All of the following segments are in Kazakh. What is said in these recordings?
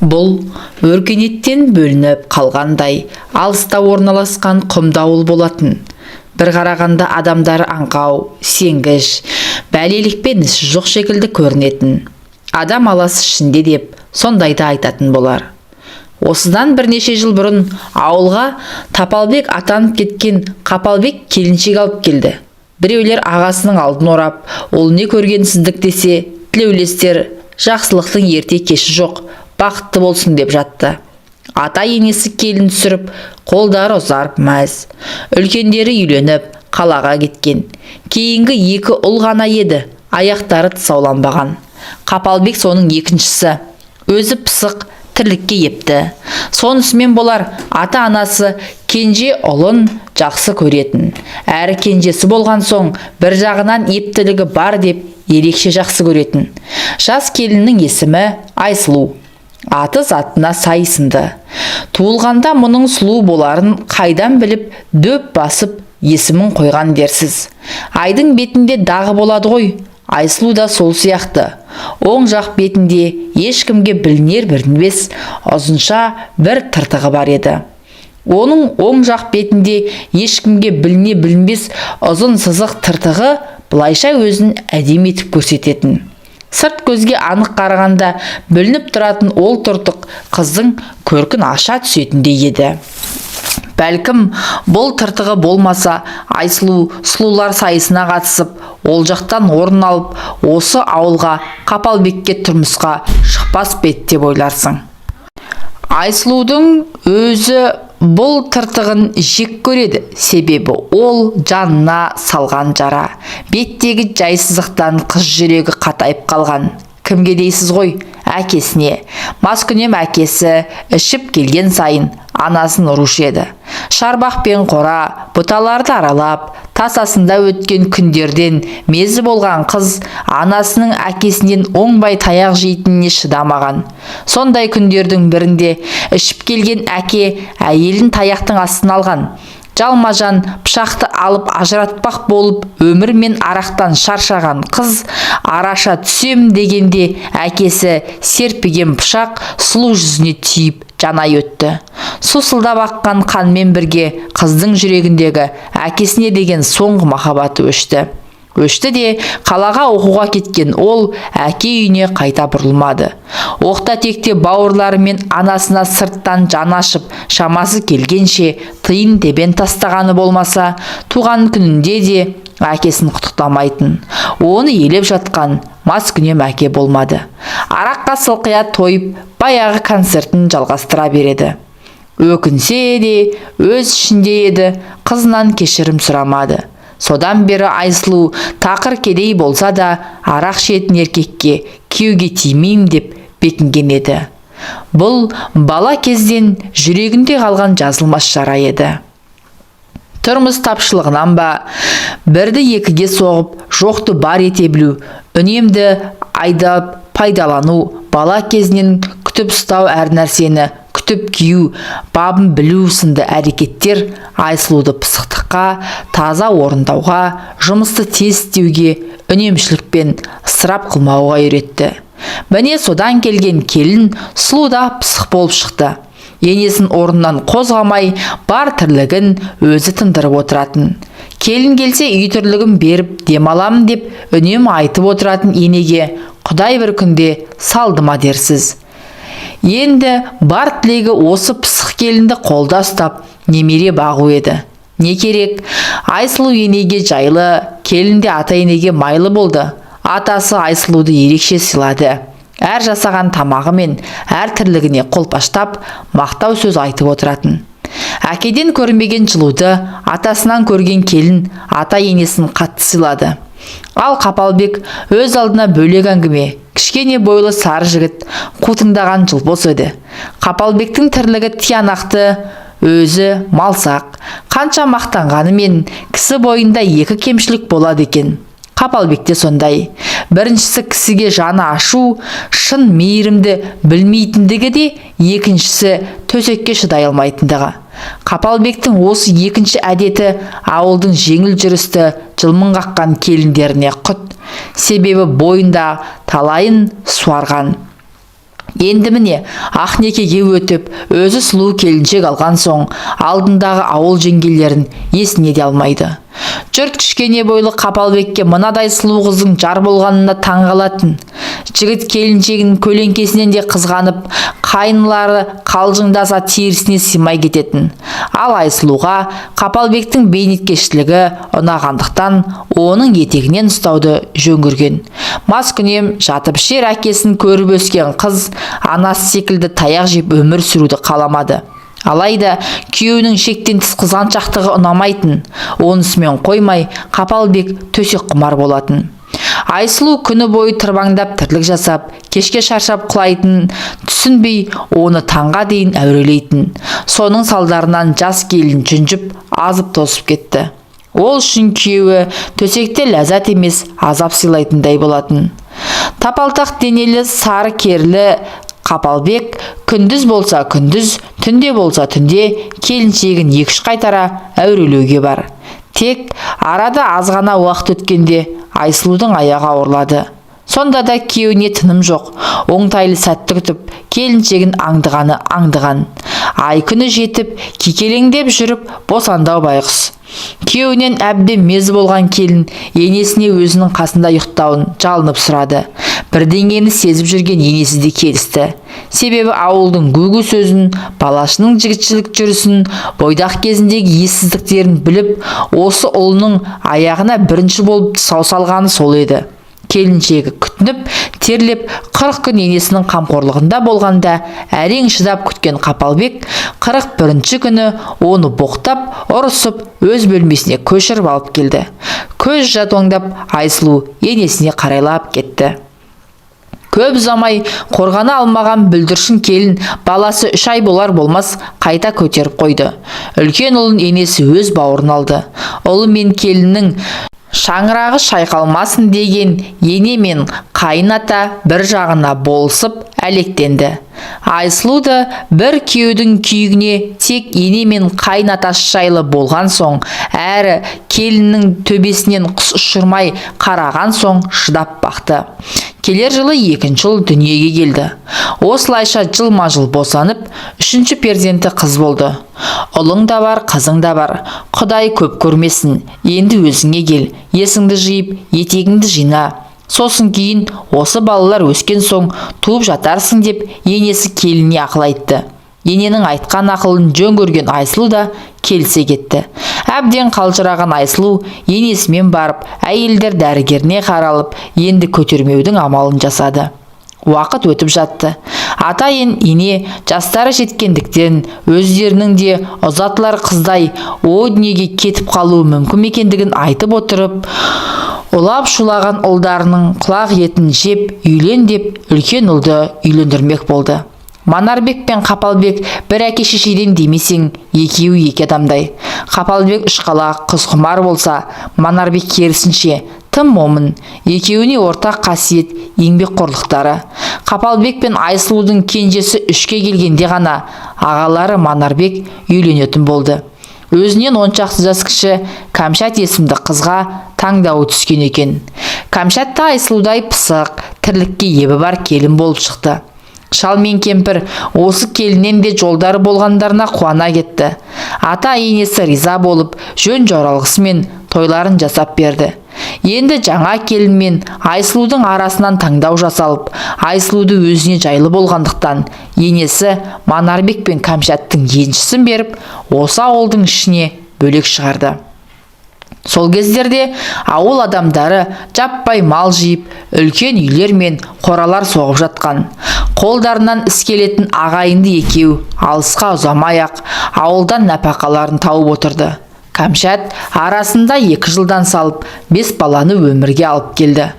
Бұл өркениеттен бөлініп қалғандай алыста орналасқан құмды ауыл болатын. Бір қарағанда адамдар аңқау, сенгіш, бәлелікпен ісі жоқ шекілді көрінетін. Адам аласы ішінде деп сондайды айтатын болар. Осыдан бірнеше жыл бұрын ауылға Тапалбек атанып кеткен Қапалбек келіншек алып келді. Біреулер ағасының алдын орап, ол не көргенсіздік десе, тілеулестер жақсылықтың ерте кеші жоқ, бақытты болсын деп жатты. Ата енесі келін түсіріп, қолдары ұзарып мәз. Үлкендері үйленіп, қалаға кеткен. Кейінгі екі ұл ғана еді, аяқтары тұсауланбаған. Қапалбек соның екіншісі. Өзі пысық, тірлікке епті. Сонысымен болар, ата-анасы кенже ұлын жақсы көретін. Әрі кенжесі болған соң, бір жағынан ептілігі бар деп ерекше жақсы көретін. Жас келіннің есімі Айсұлу. Аты затына сайсынды. Туылғанда мұның сұлу боларын қайдан біліп, дөп басып есімін қойған дерсіз. Айдың бетінде дағы болады ғой. Айсұлу да сол сияқты. Оң жақ бетінде ешкімге білінер-білінбес ұзынша бір тыртығы бар еді. Оның оң жақ бетінде ешкімге біліне-білінбес ұзын сызық тыртығы бұлайша өзін әдемі етіп көрсететін. Сырт көзге анық қарағанда білініп тұратын ол тыртық қыздың көркін аша түсетіндей еді. Бәлкім, бұл тыртығы болмаса, Айсұлу сұлулар сайысына қатысып, ол жақтан орын алып, осы ауылға Қапалбекке тұрмысқа шықпас бет деп ойларсың. Айсұлудың өзі бұл тыртығын жек көреді, себебі ол жанына салған жара. Беттегі жайсыздықтан қыз жүрегі қатайып қалған. Кімге дейсіз ғой? Әкесіне. Маскүнем әкесі ішіп келген сайын анасын ұрушы еді. Шарбақпен қора, бұталарды аралап, тасасында өткен күндерден мезі болған қыз анасының әкесінен оңбай таяқ жейтініне шыдамаған. Сондай күндердің бірінде ішіп келген әке әйелін таяқтың астына алған. Жалма-жан пышақты алып ажыратпақ болып өмір мен арақтан шаршаған қыз араша түсем дегенде әкесі серпіген пышақ сұлу жүзіне тиіп жанай өтті. Сусылдап аққан қанмен бірге қыздың жүрегіндегі әкесіне деген соңғы махаббаты өшті. Өшті де қалаға оқуға кеткен ол әке үйіне қайта бұрылмады. Оқта-текте бауырларымен анасына сырттан жан ашып, шамасы келгенше тиын тебен тастағаны болмаса, туған күнінде де әкесін құттықтамайтын. Оны елеп жатқан маскүнем әке болмады. Араққа сылқия тойып, баяғы концертін жалғастыра береді. Өкінсе де өз ішінде еді, қызынан кешірім сұрамады. Содан бері Айсұлу тақыр кедей болса да арақ ішетін еркекке күйеуге тимеймін деп бекінген еді. Бұл бала кезден жүрегінде қалған жазылмас жара еді. Тұрмыс тапшылығынан ба, бірді екіге соғып, жоқты бар ете білу, үнемді айдап пайдалану, бала кезінен күтіп ұстау әр нәрсені, күтіп кию, бабын білу сынды әрекеттер Айсұлуды пысықтыққа, таза орындауға, жұмысты тез істеуге, үнемшілікпен ысырап қылмауға үйретті. Міне содан келген келін сұлу да пысық болып шықты. Енесін орнынан қозғамай, бар тірлігін өзі тындырып отыратын. Келін келсе үй тірлігін беріп демаламын деп үнемі айтып отыратын енеге Құдай бір күнде салды ма дерсіз. Енді бар тілегі осы пысық келінді қолда ұстап немере бағу еді. Не керек? Айсұлу енеге жайлы, келінде ата енеге майлы болды. Атасы Айсұлуды ерекше сыйлады. Әр жасаған тамағы мен әр тірлігіне қолпаштап, мақтау сөз айтып отыратын. Әкеден көрмеген жылуды атасынан көрген келін ата енесін қатты сыйлады. Ал Қапалбек өз алдына бөлек әңгіме, кішкене бойлы сары жігіт, қутыңдаған жылбос еді. Қапалбектің тірлігі тиянақты, өзі малсақ, қанша мақтанғанымен кісі бойында екі кемшілік болады екен. Қапалбекте сондай. Біріншісі кісіге жаны ашу, шын мейірімді білмейтіндігі де, екіншісі төсекке шыдай алмайтындығы. Қапалбектің осы екінші әдеті ауылдың жеңіл жүрісті жылмың қаққан келіндеріне құт. Себебі бойында талайын суарған. Енді міне ақ некеге өтіп, өзі сұлу келіншек алған соң, алдындағы ауыл жеңгелерін есіне де алмайды. Жұрт кішкене бойлы Қапалбекке мынадай сұлу қыздың жар болғанына таң қалатын. Жігіт келіншегінің көлеңкесінен де қызғанып, қайнылары қалжыңдаса терісіне сыймай кететін. Ал Айсұлуға Қапалбектің бейнеткештілігі ұнағандықтан оның етегінен ұстауды жөн көрген. Маскүнем жатып ішер әкесін көріп өскен қыз анасы секілді таяқ жеп өмір сүруді қаламады. Алайда күйеуінің шектен тыс қызғаншақтығы ұнамайтын. Онысымен қоймай Қапалбек төсек құмар болатын. Айсұлу күні бойы тырбаңдап тірлік жасап, кешке шаршап құлайтын, түсінбей оны таңға дейін әурелейтін. Соның салдарынан жас келін жүнжіп, азып тосып кетті. Ол үшін күйеуі төсекте ләззат емес, азап сыйлайтындай болатын. Тапалтақ денелі, сары керлі Қапалбек күндіз болса күндіз, түнде болса түнде келіншегін екі-үш қайтара әурелеуге бар. Тек арада аз ғана уақыт өткенде Айсұлудың аяғы ауырлады. Сонда да күйеуіне тыным жоқ. Оңтайлы сәтті күтіп, келіншегін аңдығаны аңдыған. Ай күні жетіп, кекелеңдеп жүріп, босандау байғұс. Күйеуінен әбден мезі болған келін енесіне өзінің қасында ұйықтауын жалынып сұрады. Бірдеңені сезіп жүрген енесі де келісті. Себебі ауылдың гүгу сөзін, балашының жігітшілік жүрісін, бойдақ кезіндегі ессіздіктерін біліп, осы ұлының аяғына бірінші болып сау салғаны сол еді. Келіншегі күтініп, терлеп, 40 күн енесінің қамқорлығында болғанда, әрең шыдап күткен Қапалбек 41-ші күні оны боқтап, ұрысып, өз бөлмесіне көшіріп алып келді. Көз жатоңдап, Айсұлу енесіне қарайлап кетті. Көп ұзамай қорғана алмаған бүлдіршін келін баласы 3 ай болар болмас қайта көтеріп қойды. Үлкен ұлын енесі өз бауырын алды. Ұлы мен келіннің шаңырағы шайқалмасын деген ене мен қайната бір жағына болысып әлектенді. Айсұлу да бір күйеудің күйігіне тек ене мен қайнатасы жайлы болған соң, әрі келіннің төбесінен құс ұшырмай қараған соң шыдап бақты. Келер жылы 2-ші ұл дүниеге келді. Осылайша жылма-жыл босанып, 3-ші перзенті қыз болды. Ұлың да бар, қызың да бар. Құдай көп көрмесін. Енді өзіңе кел, есіңді жиып, етегіңді жина. Сосын кейін осы балалар өскен соң туып жатарсың деп енесі келініне ақыл айтты. Ененің айтқан ақылын жөн көрген Айсұлу да келісе кетті. Әбден қалжыраған Айсұлу енесімен барып, әйелдер дәрігеріне қаралып, енді көтермеудің амалын жасады. Уақыт өтіп жатты. Ата ене жастары жеткендіктен өздерінің де ұзатылар қыздай о дүниеге кетіп қалуы мүмкін екендігін айтып отырып, ұлап шулаған ұлдарының құлақ етін жеп, үйлен деп үлкен ұлды үйлендірмек болды. Манарбек пен Қапалбек бір әке шешеден демесең, екеуі екі адамдай. Қапалбек ұшқалақ, қызқұмар болса, Манарбек керісінше тым момын. Екеуіне ортақ қасиет еңбекқорлықтары. Қапалбек пен Айсұлудың кенжесі 3-ке келгенде ғана ағалары Манарбек үйленетін болды. Өзінен 10 шақты жас кіші Кәмшат есімді қызға таңдауы түскен екен. Кәмшат та Айсұлудай пысық, тірлікке ебі бар келін болып шықты. Шал мен кемпір осы келіннен де жолдары болғандарына қуана кетті. Ата енесі риза болып, жөн жоралғысымен тойларын жасап берді. Енді жаңа келін мен Айсұлудың арасынан таңдау жасалып, Айсұлуды өзіне жайлы болғандықтан, енесі Манарбек пен Кәмшаттың еншісін беріп, осы ауылдың ішіне бөлек шығарды. Сол кездерде ауыл адамдары жаппай мал жиып, үлкен үйлер мен қоралар соғып жатқан. Қолдарынан іс келетін ағайынды екеу алысқа ұзамай-ақ ауылдан нәпақаларын тауып отырды. Кәмшат арасында 2 жылдан салып 5 баланы өмірге алып келді.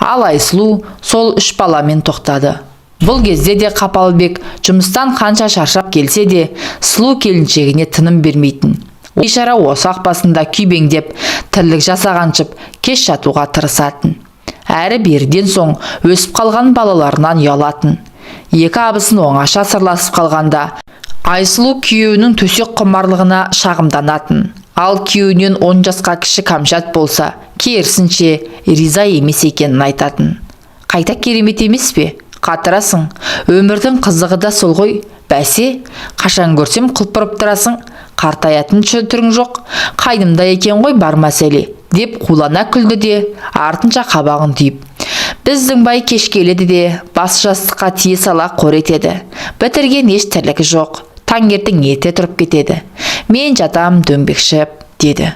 Ал Айсұлу сол 3 баламен тоқтады. Бұл кезде де Қапалбек жұмыстан қанша шаршап келсе де, сұлу келіншегіне тыным бермейтін. Бейшара осақ басында күйбеңдеп, тірлік жасағаншып, кеш жатуға тырысатын. Әрі берден соң өсіп қалған балаларынан ұялатын. 2 абысын оңаша сырласып қалғанда, Айсұлу күйеуінің төсек құмарлығына шағымданатын. Ал күйеуінен 10 жасқа кіші Кәмшат болса, керісінше риза емес екенін айтатын. Қайта керемет емес пе? қатырасың. Өмірдің қызығы да сол ғой. Бәсе, қашан көрсем құлпырып тұрасың. Қартаятын түрің жоқ. Қайнымда екен ғой бар мәселе, деп қулана күлді де, артынша қабағын түйіп. Біздің бай кеш келеді де, бас жастыққа тие сала қор етеді. Бітірген еш тірлігі жоқ. Таңертең ерте тұрып кетеді. Мен жатам дөңбекшіп, деді.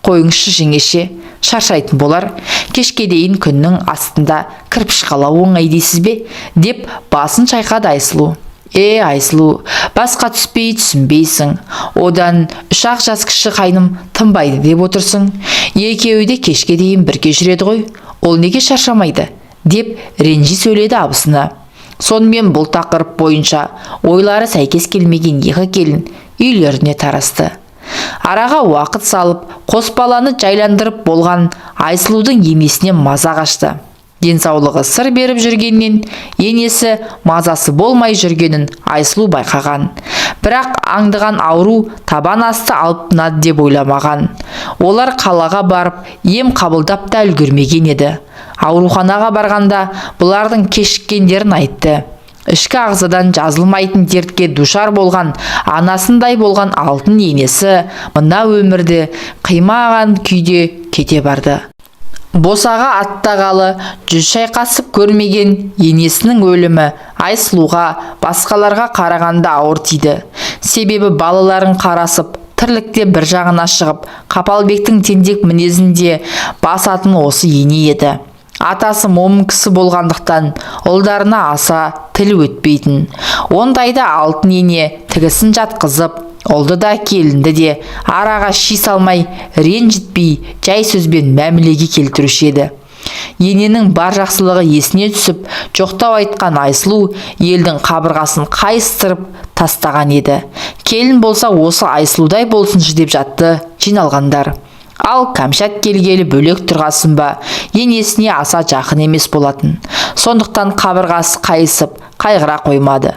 Қойыңызшы жеңеше, шаршайтын болар. Кешке дейін күннің астында кірпіш қалау оңай дейсіз бе? Деп басын шайқады Айсұлу. Айсұлу, басқа түспей түсінбейсің. Одан 3 ақ жас кіші қайным тынбайды деп отырсың. Екеуі де кешке дейін бірге жүреді ғой. Ол неге шаршамайды? Деп ренжи сөйледі абысына. Сонымен бұл тақырып бойынша ойлары сәйкес келмеген екі келін үйлеріне тарасты. Араға уақыт салып, қос баланы жайландырып болған Айсұлудың енесіне маза қашты. Денсаулығы сыр беріп жүргеннен, енесі мазасы болмай жүргенін Айсұлу байқаған. Бірақ аңдыған ауру табан асты алыптынады деп ойламаған. Олар қалаға барып, ем қабылдап та үлгермеген еді. Ауруханаға барғанда бұлардың кешіккендерін айтты. Ішкі ағзадан жазылмайтын дертке душар болған, анасындай болған алтын енесі мына өмірді қимаған күйде кете барды. Босаға аттағалы 100 шайқасып көрмеген енесінің өлімі Айсұлуға басқаларға қарағанда ауыр тиді. Себебі балаларын қарасып, тірлікте бір жағына шығып, Қапалбектің тентек мінезінде басатын осы ене еді. Атасы момын кісі болғандықтан ұлдарына аса тіл өтпейтін. Ондайда алтын ене тігісін жатқызып, ұлды да келінді де араға ши салмай, ренжітпей, жай сөзбен мәмілеге келтіруші еді. Ененің бар жақсылығы есіне түсіп, жоқтау айтқан Айсұлу елдің қабырғасын қайыстырып тастаған еді. Келін болса осы Айсұлудай болсыншы деп жатты жиналғандар. Ал Кәмшат келгелі бөлек тұрғасын ба, енесіне аса жақын емес болатын. Сондықтан қабырғасы қайысып, қайғыра қоймады.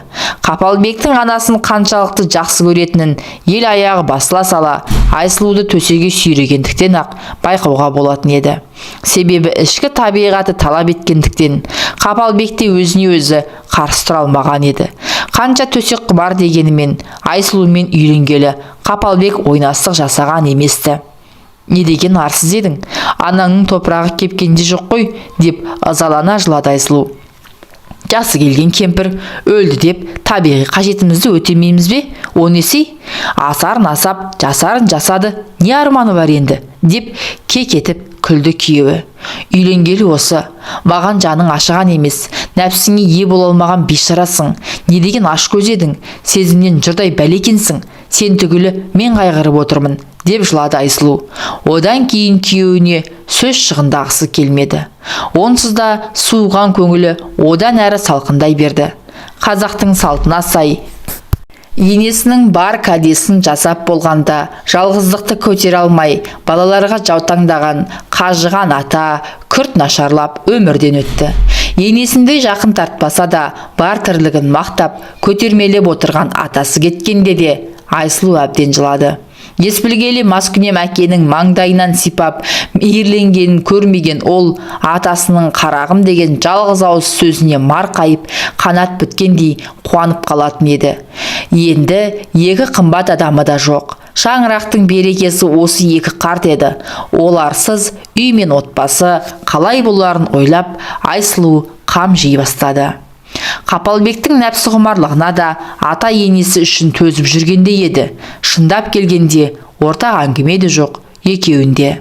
Қапалбектің анасын қаншалықты жақсы көретінін ел аяғы басыла сала, Айсұлуды төсеге сүйрегендіктен ақ байқауға болатын еді. Себебі ішкі табиғаты талап еткендіктен Қапалбекте өзіне өзі қарсы тұра алмаған еді. Қанша төсек құмар дегенімен Айсұлумен үйленгелі Қапалбек ойнастық жасаған еместі. Не деген арсыз едің? Анаңның топырағы кепкенде жоқ қой, деп ызалана жылады Айсұлу. Жасы келген кемпір өлді деп табиғи қажетімізді өтемейміз бе? О несі? Асарын асап, жасарын жасады, не арманы бар енді? Деп кекетіп күлді күйеуі. Үйленгелі осы. Маған жаның ашыған емес, нәпсіңе ие бола алмаған бейшарасың. Не деген аш көз едің? Сезімнен жұрдай бәлекенсің. Сен түгілі мен қайғырып отырмын, деп жылады Айсұлу. Одан кейін күйеуіне сөз шығындағысы келмеді. Онсыз да суыған көңілі одан әрі салқындай берді. Қазақтың салтына сай енесінің бар кәдесін жасап болғанда жалғыздықты көтере алмай, балаларға жаутаңдаған, қажыған ата күрт нашарлап өмірден өтті. Енесіндей жақын тартпаса да, бар тірлігін мақтап, көтермелеп отырған атасы кеткенде де Айсұлу әбден жылады. Ес білгелі маскүнем әкенің маңдайынан сипап, мейірленгенін көрмеген ол атасының қарағым деген жалғыз ауыз сөзіне марқайып, қанат біткендей қуанып қалатын еді. Енді екі қымбат адамы да жоқ. Шаңырақтың берекесі осы екі қарт еді. Оларсыз үй мен отбасы қалай боларын ойлап, Айсұлу қам жей бастады. Қапалбектің нәпсі құмарлығына да ата енесі үшін төзіп жүргенде еді. Шындап келгенде ортақ әңгіме де жоқ екеуінде.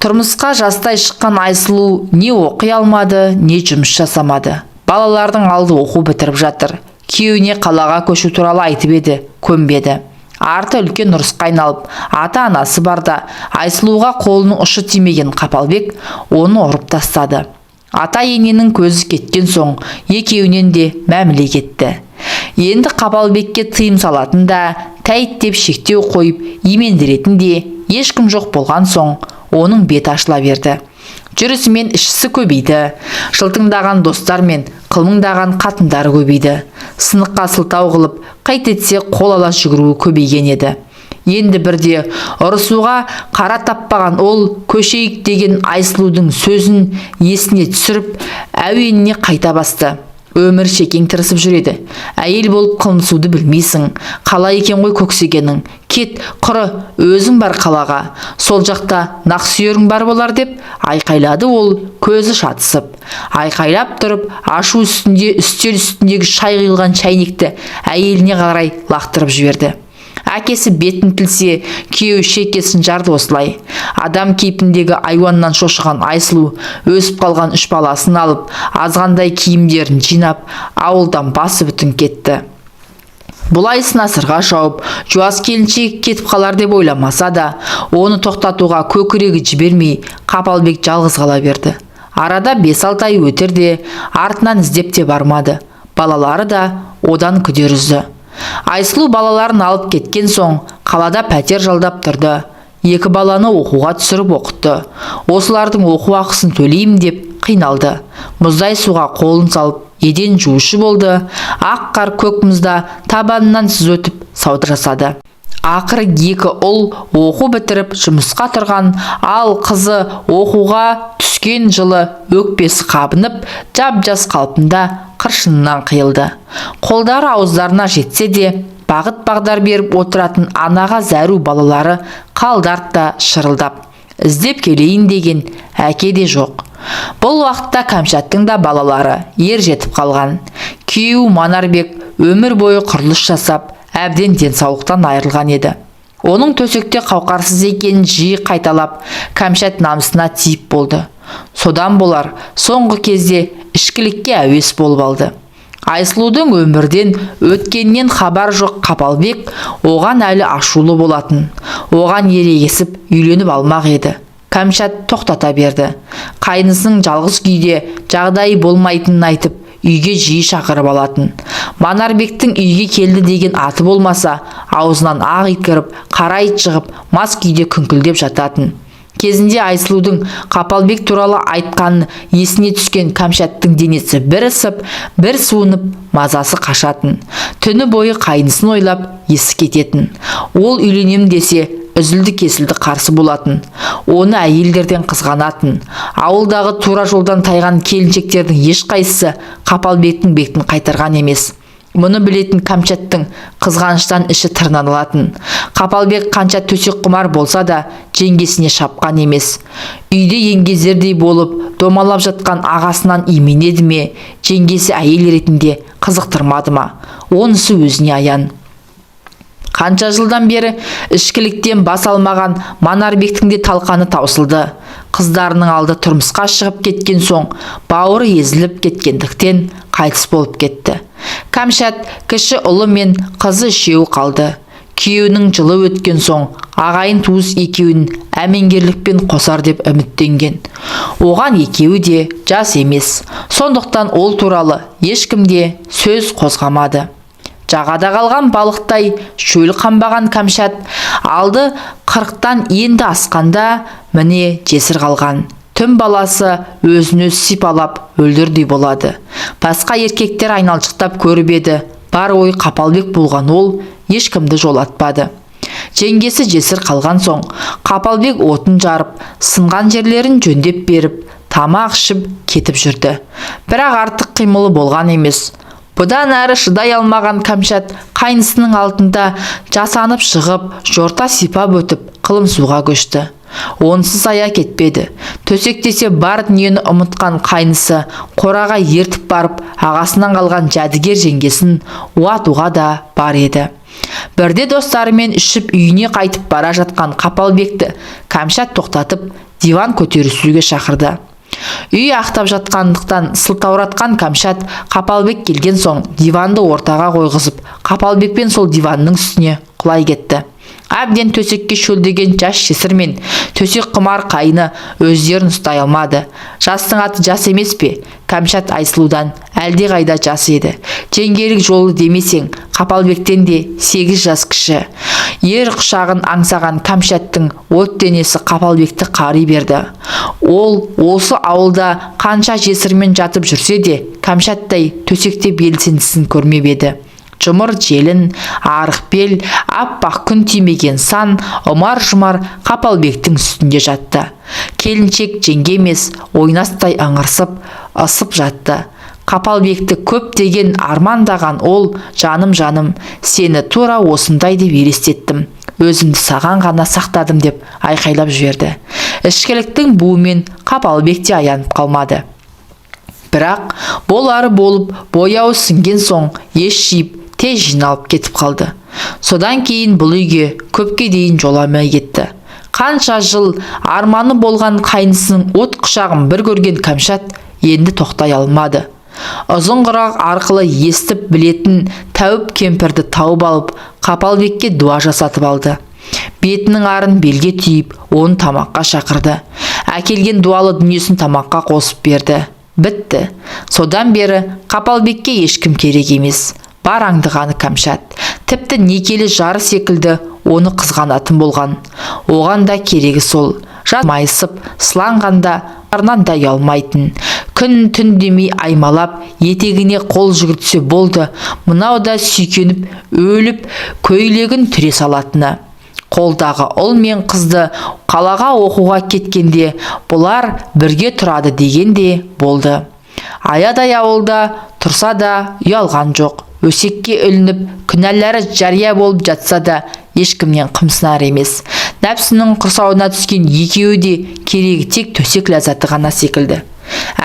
Тұрмысқа жастай шыққан Айсұлу не оқи алмады, не жұмыс жасамады. Балалардың алды оқу бітіріп жатыр. Күйеуіне қалаға көшу туралы айтып еді, көнбеді. Арты үлкен ұрысқа айналып, ата-анасы барда Айсұлуға қолының ұшы тимеген Қапалбек оны ұрып тастады. Ата ененің көзі кеткен соң екеуінен де мәміле кетті. Енді Қапалбекке тыйым салатын да, тәйт деп шектеу қойып, имендіретін де ешкім жоқ болған соң оның бет ашыла берді. Жүрісімен ішісі көбейді. Жылтыңдаған достар мен қылмыңдаған қатындары көбейді. Сыныққа сылтау қылып, қайт етсе қол ала жүгіруі көбейген еді. Енді бірде ұрысуға қара таппаған ол көшейік деген Айсұлудың сөзін есіне түсіріп, әуеніне қайта басты. Өмір шекең тырысып жүреді. Әйел болып қылмысуды білмейсің. Қалай екен ғой көксегенің. Кет, құры, өзің бар қалаға. Сол жақта нақсүйерің бар болар деп айқайлады ол, көзі шатысып. Айқайлап тұрып, ашу үстінде үстел үстіндегі шай құйылған шайнекті әйеліне қарай лақтырып жіберді. Әкесі бетін тілсе, күйеуі шекесін жарды осылай. Адам кейпіндегі айуаннан шошыған Айсұлу өсіп қалған 3 баласын алып, азғандай киімдерін жинап, ауылдан басы бүтін кетті. Бұлайсын асырға шауып, жуас келіншек кетіп қалар деп ойламаса да, оны тоқтатуға көкірегі жібермей, Қапалбек жалғыз қала берді. Арада 5-6 ай өтер де, артынан іздеп те бармады. Балалары да одан күдер үзді. Айсұлу балаларын алып кеткен соң, қалада пәтер жалдап тұрды. 2 баланы оқуға түсіріп оқытты. Осылардың оқу ақысын төлейім деп қиналды. Мұздай суға қолын салып, еден жуушы болды. Ақ қар көк мұзда табанынан сыз өтіп сауда жасады. Ақыры 2 ұл оқу бітіріп жұмысқа тұрған, ал қызы оқуға түскен жылы өкпесі қабынып, жап-жас қалпында қыршынынан қиылды. Қолдары ауыздарына жетсе де, бағыт бағдар беріп отыратын анаға зәру балалары қалдарт та шырылдап. Іздеп келейін деген әке де жоқ. Бұл уақытта Кәмшаттың да балалары ер жетіп қалған. Күйеуі Манарбек өмір бойы құрылыс жасап, әбден денсаулықтан айырылған еді. Оның төсекте қауқарсыз екенін жиі қайталап, Кәмшат намысына тиіп болды. Содан болар, соңғы кезде ішкілікке әуес болып алды. Айсұлудың өмірден өткеннен хабар жоқ Қапалбек оған әлі ашулы болатын. Оған ерегесіп үйленіп алмақ еді. Кәмшат тоқтата берді. Қайнысының жалғыз күйде жағдайы болмайтынын айтып, үйге жиі шақырып алатын. Манарбектің үйге келді деген аты болмаса, аузынан ақ ит кіріп, қара ит шығып, мас күйде күңкілдеп жататын. Кезінде Айсұлудың Қапалбек туралы айтқанын есіне түскен Кәмшаттың денесі бір ысып, бір суынып, мазасы қашатын. Түні бойы қайнысын ойлап, есі кететін. Ол үйленем десе, үзілді кесілді қарсы болатын. Оны әйелдерден қызғанатын. Ауылдағы тура жолдан тайған келіншектердің ешқайсысы Қапалбектің бетін қайтарған емес. Мұны білетін Кәмшаттың қызғаныштан іші тырналатын. Қапалбек қанша төсек құмар болса да, жеңгесіне шапқан емес. Үйде еңгезердей болып, домалап жатқан ағасынан именеді ме, жеңгесі әйел ретінде қызықтырмады ма? Онысы өзіне аян. Қанша жылдан бері ішкіліктен бас алмаған Манарбектің де талқаны таусылды. Қыздарының алды тұрмысқа шығып кеткен соң, бауыры езіліп кеткендіктен қайтыс болып кетті. Кәмшат кіші ұлы мен қызы 3 қалды. Күйеуінің жылы өткен соң, ағайын туыс екеуін әмеңгерлікпен қосар деп үміттенген. Оған екеуі де жас емес. Сондықтан ол туралы ешкімде сөз қозғамады. Жағада қалған балықтай шөл қамбаған Кәмшат алды 40-тан енді асқанда міне жесір қалған. Түн баласы өзін-өз сипалап өлдірдей болады. Басқа еркектер айналшықтап көріп еді, бар ой Қапалбек болған ол ешкімді жолатпады. Жеңгесі жесір қалған соң, Қапалбек отын жарып, сынған жерлерін жөндеп беріп, тамақ ішіп кетіп жүрді. Бірақ артық қимылы болған емес. Бұдан әрі шыдай алмаған Кәмшат қайнысының алдында жасанып шығып, жорта сипап өтіп, қылымсуға көшті. Онсыз ая кетпеді. Төсектесе бар дүниені ұмытқан қайнысы қораға ертіп барып, ағасынан қалған жәдігер жеңгесін уатуға да бар еді. Бірде достарымен ішіп үйіне қайтып бара жатқан Қапалбекті Кәмшат тоқтатып, диван көтерісуге шақырды. Үй ақтап жатқандықтан сылтауратқан Кәмшат Қапалбек келген соң диванды ортаға қойғызып, Қапалбекпен сол диванның үстіне құлай кетті. Әбден төсекке шөлдеген жас жесір мен төсек құмар қайны өздерін ұстай алмады. Жастың аты жас емес пе? Кәмшат Айсұлудан әлде қайда жас еді. Жеңгелік жолы демесең, Қапалбектен де 8 жас кіші. Ер құшағын аңсаған Кәмшаттың от денесі Қапалбекті қари берді. Ол осы ауылда қанша жесірмен жатып жүрсе де, Кәмшаттай төсекте белсендісін көрмеп еді. Жұмыр желін, арық бел, аппақ күн тимеген сан, ұмар-жұмар Қапалбектің үстінде жатты. Келіншек жеңге емес, ойнастай аңырсып, ысып жатты. Қапалбекті көптеген армандаған ол, жаным, сені тура осындай деп елестеттім. Өзімді саған ғана сақтадым деп айқайлап жіберді. Ішкіліктің буымен Қапалбек те аянып қалмады. Бірақ болары болып, бояуы сіңген соң еш жиып, тез жиналып кетіп қалды. Содан кейін бұл үйге көпке дейін жоламай кетті. Қанша жыл арманы болған қайнысының от құшағын бір көрген Кәмшат енді тоқтай алмады. Ұзын құрақ арқылы естіп білетін Тәуіп кемпірді тауып алып, Қапалбекке дуа жасатып алды. Бетінің арын белге түйіп, оны тамаққа шақырды. Әкелген дуалы дүниесін тамаққа қосып берді. Бітті. Содан бері Қапалбекке ешкім керек емес. Бар аңдығаны Кәмшат. Тіпті некелі жары секілді оны қызғанатын болған. Оған да керегі сол. Жас майысып, сыланғанда арнан да ұялмайтын. Күн түн демей аймалап, етегіне қол жүгіртсе болды. Мынау да сүйкеніп, өліп, көйлегін түре салатыны. Қолдағы ұл мен қызды қалаға оқуға кеткенде бұлар бірге тұрады дегенде болды. Аядай ауылда тұрса да ұялған жоқ. Өсекке ілініп, күнәлары жария болып жатса да ешкімнен қымсынар емес. Нәпсінің құрсауына түскен екеуі де керегі тек төсек ләззаты ғана секілді.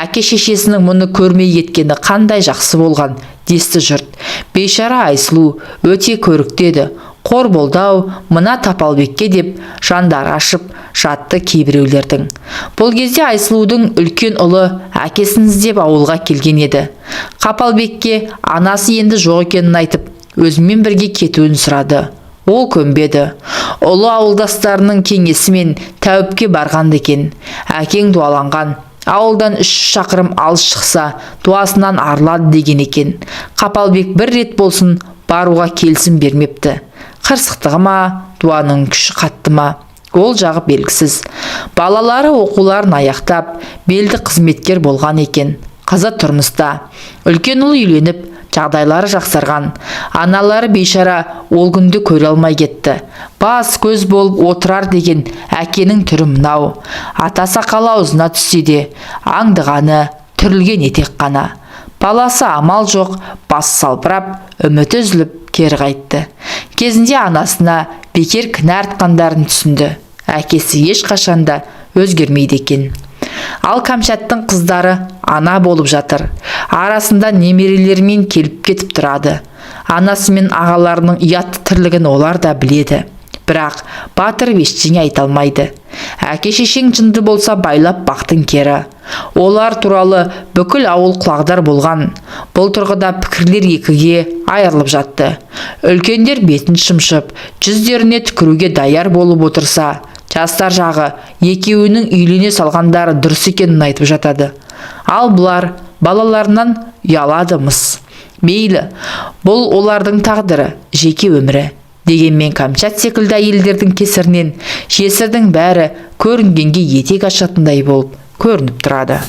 Әке шешесінің мұны көрмей кеткені қандай жақсы болған, десті жұрт. Бейшара Айсұлу өте көрікті еді. Қор болды-ау мына Тапалбекке деп жандар ашып жатты кейбіреулердің. Бұл кезде Айсұлудың үлкен ұлы әкесін іздеп ауылға келген еді. Қапалбекке анасы енді жоқ екенін айтып, өзімен бірге кетуін сұрады. Ол көнбеді. Ұлы ауылдастарының кеңесімен Тәуіпке барған екен. Әкең дуаланған. Ауылдан 3 шақырым алыс шықса, дуасынан арылады деген екен. Қапалбек бір рет болсын баруға келісім бермепті. Қырсықтығы ма, дуаның күші қатты ма, ол жағы белгісіз. Балалары оқуларын аяқтап, белді қызметкер болған екен. Қызы тұрмыста. Үлкен ұлы үйленіп, жағдайлары жақсарған. Аналары бейшара ол күнді көре алмай кетті. Бас көз болып отырар деген әкенің түрі мынау. Ата сақалы аузына түссе де, аңдығаны, түрілген етек қана. Баласы амал жоқ, бас салбырап, үміті үзіліп кері қайтты. Кезінде анасына бекер кінә артқандарын түсінді. Әкесі ешқашанда өзгермейді екен. Ал Кәмшаттың қыздары ана болып жатыр. Арасында немерелерімен келіп кетіп тұрады. Анасы мен ағаларының ұятты тірлігін олар да біледі. Бірақ батыр ештеңе айта алмайды. Әке шешең жынды болса байлап бақтың кері. Олар туралы бүкіл ауыл құлағдар болған. Бұл тұрғыда пікірлер екіге айырылып жатты. Үлкендер бетін шымшып, жүздеріне түкіруге даяр болып отырса, жастар жағы екеуінің үйлене салғандары дұрыс екенін айтып жатады. Ал бұлар балаларынан ұяладымыз. Мейлі, бұл олардың тағдыры, жеке өмірі. Дегенмен Кәмшат секілді әйелдердің кесірінен жесірдің бәрі көрінгенге етек ашатындай болып көрініп тұрады.